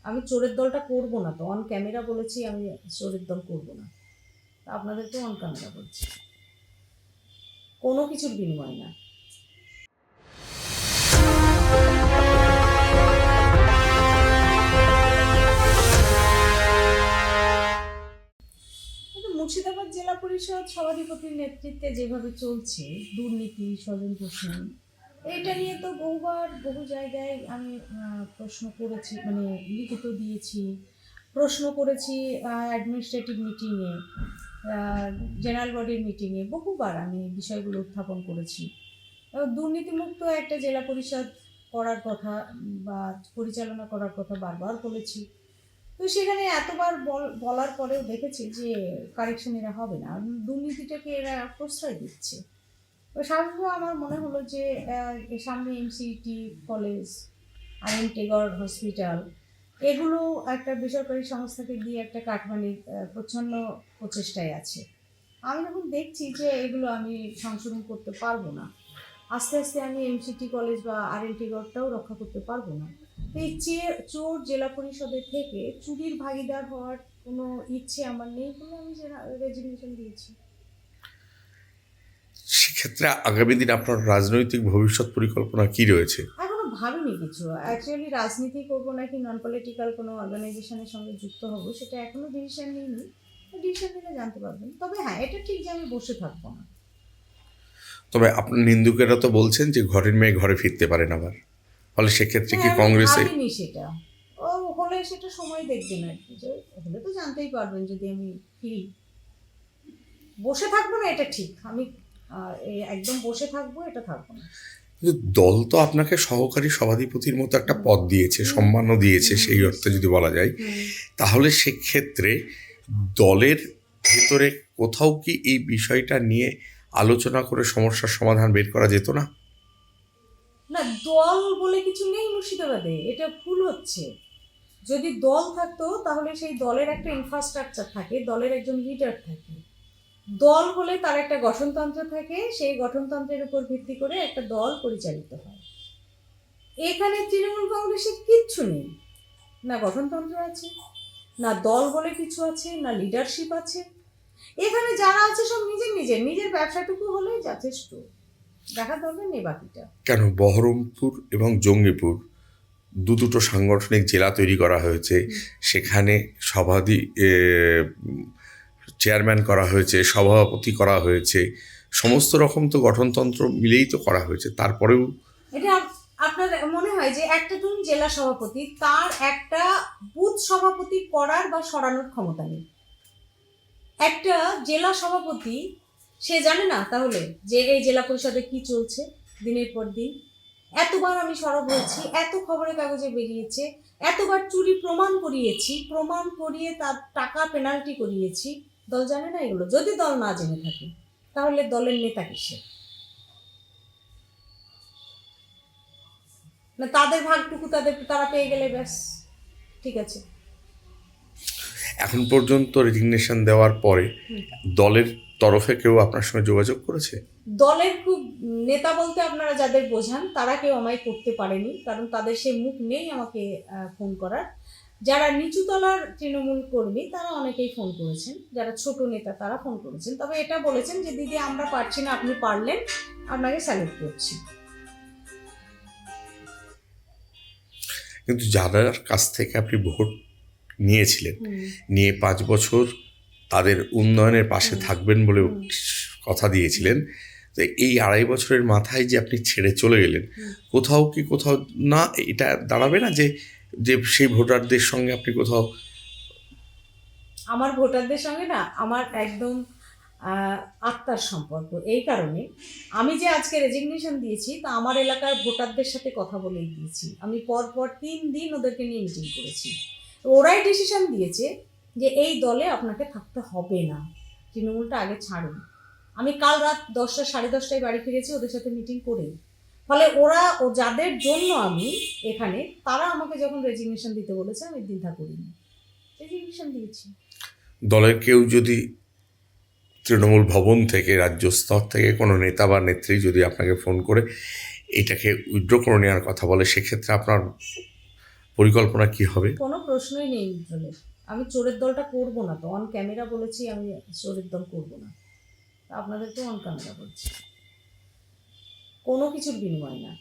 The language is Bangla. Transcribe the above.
আমি চোরের দলটা করব না, তো অন ক্যামেরা বলেছি আমি চোরের দল করব না, আপনাদেরকে অন ক্যামেরা বলছি, কোনো কিছুর বিনিময় না। মুর্শিদাবাদ জেলা পরিষদ সভাধিপতির নেতৃত্বে যেভাবে চলছে দুর্নীতি, স্বজন পোষণ, এটা নিয়ে তো বহুবার বহু জায়গায় আমি প্রশ্ন করেছি, মানে লিখিত দিয়েছি, প্রশ্ন করেছি অ্যাডমিনিস্ট্রেটিভ মিটিংয়ে, জেনারেল বডির মিটিংয়ে বহুবার আমি বিষয়গুলো উত্থাপন করেছি। দুর্নীতিমুক্ত একটা জেলা পরিষদ করার কথা বা পরিচালনা করার কথা বারবার বলেছি। তো সেখানে এতবার বলার পরেও দেখেছি যে কারেকশন এরা হবে না, দুর্নীতিটাকে এরা প্রশ্রয় দিচ্ছে। তো স্বাভাবিকভাবে আমার মনে হলো যে সামনে এমসিটি কলেজ, আইন টেগর হসপিটাল, এগুলো একটা বেসরকারি সংস্থাকে দিয়ে একটা কাটমানির প্রচ্ছন্ন প্রচেষ্টায় আছে। আমি যখন দেখছি যে এগুলো আমি সংশোধন করতে পারবো না, আস্তে আস্তে আমি এমসিটি কলেজ বা আরএন টেগরটাও রক্ষা করতে পারবো না, এই চোর জেলা পরিষদের থেকে চুরির ভাগিদার হওয়ার কোনো ইচ্ছে আমার নেই বলে আমি রেজিগনেশন দিয়েছি। সেক্ষেত্রে আগামী দিন আপনার রাজনৈতিক ভবিষ্যৎ পরিকল্পনা কি রয়েছে? এখনো ভাবিনি কিছু, অ্যাকচুয়ালি রাজনীতি করবো নাকি নন পলিটিক্যাল কোনো অর্গানাইজেশনের সঙ্গে যুক্ত হব সেটা এখনো ডিসিশন নিইনি, ডিসিশন নিলে জানতে পারবেন। তবে হ্যাঁ, এটা ঠিক যে আমি বসে থাকবো না। তবে আপনার নিন্দুকেরা তো বলছেন যে ঘরের মেয়ে ঘরে ফিরতে পারেন আবার, ফলে সেক্ষেত্রে কি কংগ্রেসে? ভাবিনি সেটা, ও হলে সেটা সময় দেখবেন আর কি, যে হলে তো জানতেই পারবেন যদি আমি ফিরি। বসে থাকবো না এটা ঠিক, আমি একদম বসে থাকবো এটা থাকবো না। কিন্তু দল তো আপনাকে সহকারী সভাধিপতির মতো একটা পদ দিয়েছে, সম্মানও দিয়েছে, সেই অর্থে যদি বলা যায়, তাহলে সেক্ষেত্রে দলের ভেতরে কোথাও কি এই বিষয়টা নিয়ে আলোচনা করে সমস্যার সমাধান বের করা যেত না? না, দল বলে কিছু নেই মুর্শিদাবাদে, এটা ভুল হচ্ছে। যদি দল থাকতো তাহলে সেই দলের একটা ইনফ্রাস্ট্রাকচার থাকে, দলের একজন লিডার থাকে। দল হলে তার একটা গঠনতন্ত্র থাকে, সেই গঠনতন্ত্রের উপর ভিত্তি করে একটা দল পরিচালিত হয়। এখানে তৃণমূল কংগ্রেসের কিচ্ছু নেই, না গঠনতন্ত্র আছে, না দল বলে কিছু আছে, না লিডারশিপ আছে। এখানে যারা আছে সব নিজের নিজের নিজের ব্যবসাটুকু হলেই যথেষ্ট, দেখা দরকার নেই বাকিটা। কেন বহরমপুর এবং জঙ্গিপুর দুটো সাংগঠনিক জেলা তৈরি করা হয়েছে, সেখানে চেয়ারম্যান করা হয়েছে, সভাপতি করা হয়েছে, সমস্ত রকম তো গঠনতন্ত্র মিলেই তো করা হয়েছে, তারপরেও এটা আপনার মনে হয় যে একটা ধরুন জেলা সভাপতি, তার একটা বুথ সভাপতি করার বা সরানোর ক্ষমতা নেই। একটা জেলা সভাপতি সে জানে না তাহলে যে এই জেলা পরিষদে কি চলছে দিনের পর দিন? এতবার আমি সরব হয়েছি, এত খবরের কাগজে বেরিয়েছে, এতবার চুরি প্রমাণ করিয়েছি, প্রমাণ করিয়ে তার টাকা পেনাল্টি করিয়েছি, দল জানে না এগুলো? যদি দল না জেনে থাকে তাহলে দলের নেতা কিসের? না তাদের ভাগটুকু তারা পেয়ে গেলে ব্যাস ঠিক আছে। এখন পর্যন্ত রেজিগনেশন দেওয়ার পরে দলের তরফে কেউ আপনার সঙ্গে যোগাযোগ করেছে? দলের খুব নেতা বলতে আপনারা যাদের বোঝান তারা কেউ আমায় করতে পারেনি, কারণ তাদের সে মুখ নেই আমাকে ফোন করার। যারা নিচুতলার তৃণমূল কর্মী তারা অনেকেই ফোন করেছেন, যারা ছোট নেতা তারা ফোন করেছেন, তবে এটা বলেছেন যে দিদি আমরা পারছি না, আপনি পারলেন, আপনাকে স্যালুট করছি। কিন্তু যাদের কাছ থেকে আপনি ভোট নিয়েছিলেন, নিয়ে 5 বছর তাদের উন্নয়নের পাশে থাকবেন বলে কথা দিয়েছিলেন, তো এই 2.5 বছরের মাথায় যে আপনি ছেড়ে চলে গেলেন, কোথাও না এটা দাঁড়াবে না যে যে সেই ভোটারদের সঙ্গে আপনি কোথাও? আমার ভোটারদের সঙ্গে না আমার একদম আত্মার সম্পর্ক, এই কারণে আমি যে আজকে রেজিগনেশন দিয়েছি তা আমার এলাকার ভোটারদের সাথে কথা বলেই দিয়েছি। আমি পরপর 3 দিন ওদেরকে নিয়ে মিটিং করেছি, ওরাই ডিসিশন দিয়েছে যে এই দলে আপনাকে থাকতে হবে না, তৃণমূলটা আগে ছাড়ুন। আমি কাল রাত 10টা 10:30টায় বাড়ি ফিরেছি ওদের সাথে মিটিং করে, ফলে ওরা যাদের জন্য আমি এখানে, তারা আমাকে যখন রেজিগনেশন দিতে বলেছে আমি দ্বিধা করিনি, রেজিগনেশন দিয়েছি। দলের কেউ যদি তৃণমূল ভবন থেকে, রাজ্য স্তর থেকে কোনো নেতা বা নেত্রী যদি আপনাকে ফোন করে এটাকে উইথড্র করে নেওয়ার কথা বলে, সেক্ষেত্রে আপনার পরিকল্পনা কি হবে? কোনো প্রশ্নই নেই উজ্জ্বলের। আমি চোরের দলটা করবো না, তো অন ক্যামেরা বলেছি আমি চোরের দল করবো না, আপনাদেরকেও অন ক্যামেরা বলছি, কোনো কিছুর বিনিময় না।